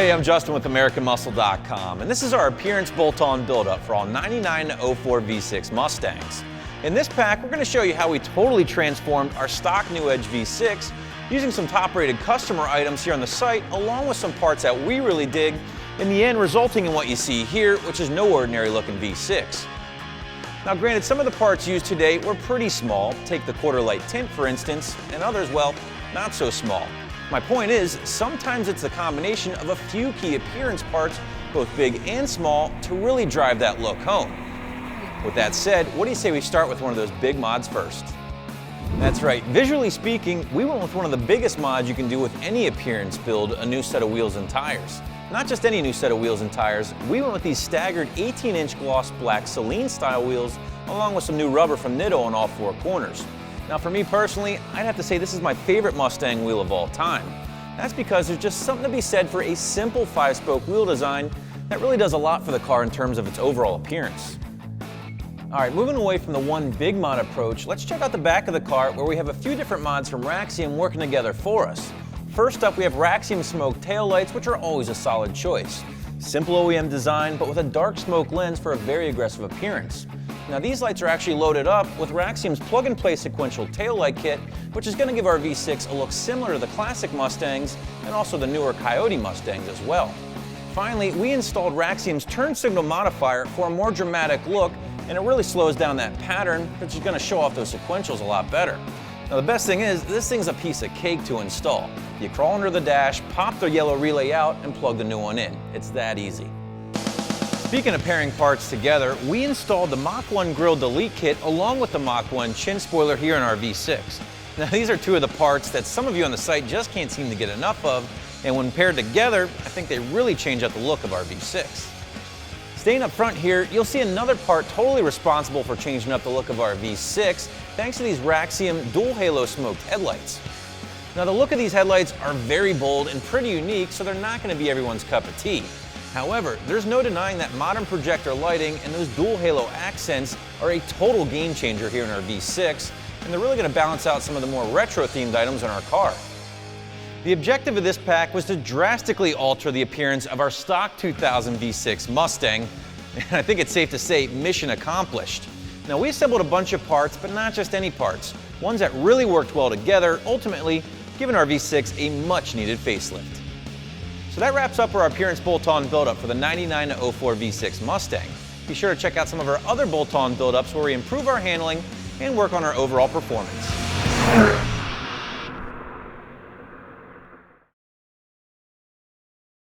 Hey, I'm Justin with AmericanMuscle.com, and this is our Appearance Bolt-On Build-Up for all 99 to 04 V6 Mustangs. In this pack, we're going to show you how we totally transformed our stock new Edge V6 using some top-rated customer items here on the site, along with some parts that we really dig, in the end resulting in what you see here, which is no ordinary looking V6. Now granted, some of the parts used today were pretty small. Take the quarter light tint for instance, and others, well, not so small. My point is, sometimes it's the combination of a few key appearance parts, both big and small, to really drive that look home. With that said, what do you say we start with one of those big mods first? That's right, visually speaking, we went with one of the biggest mods you can do with any appearance build, a new set of wheels and tires. Not just any new set of wheels and tires, we went with these staggered 18-inch gloss black Celine style wheels, along with some new rubber from Nitto on all four corners. Now for me personally, I'd have to say this is my favorite Mustang wheel of all time. That's because there's just something to be said for a simple 5-spoke wheel design that really does a lot for the car in terms of its overall appearance. Alright, moving away from the one big mod approach, let's check out the back of the car where we have a few different mods from Raxium working together for us. First up, we have Raxium smoke taillights, which are always a solid choice. Simple OEM design, but with a dark smoke lens for a very aggressive appearance. Now these lights are actually loaded up with Raxium's plug-and-play sequential taillight kit, which is going to give our V6 a look similar to the classic Mustangs and also the newer Coyote Mustangs as well. Finally, we installed Raxium's turn signal modifier for a more dramatic look, and it really slows down that pattern, which is going to show off those sequentials a lot better. Now the best thing is, this thing's a piece of cake to install. You crawl under the dash, pop the yellow relay out, and plug the new one in. It's that easy. Speaking of pairing parts together, we installed the Mach 1 Grill Delete Kit along with the Mach 1 chin spoiler here in our V6. Now these are two of the parts that some of you on the site just can't seem to get enough of, and when paired together, I think they really change up the look of our V6. Staying up front here, you'll see another part totally responsible for changing up the look of our V6, thanks to these Raxium dual halo smoked headlights. Now the look of these headlights are very bold and pretty unique, so they're not going to be everyone's cup of tea. However, there's no denying that modern projector lighting and those dual halo accents are a total game changer here in our V6, and they're really going to balance out some of the more retro themed items in our car. The objective of this pack was to drastically alter the appearance of our stock 2000 V6 Mustang, and I think it's safe to say mission accomplished. Now we assembled a bunch of parts, but not just any parts, ones that really worked well together, ultimately giving our V6 a much needed facelift. So that wraps up our Appearance Bolt-On Build-Up for the 99 to 04 V6 Mustang. Be sure to check out some of our other bolt-on build-ups where we improve our handling and work on our overall performance.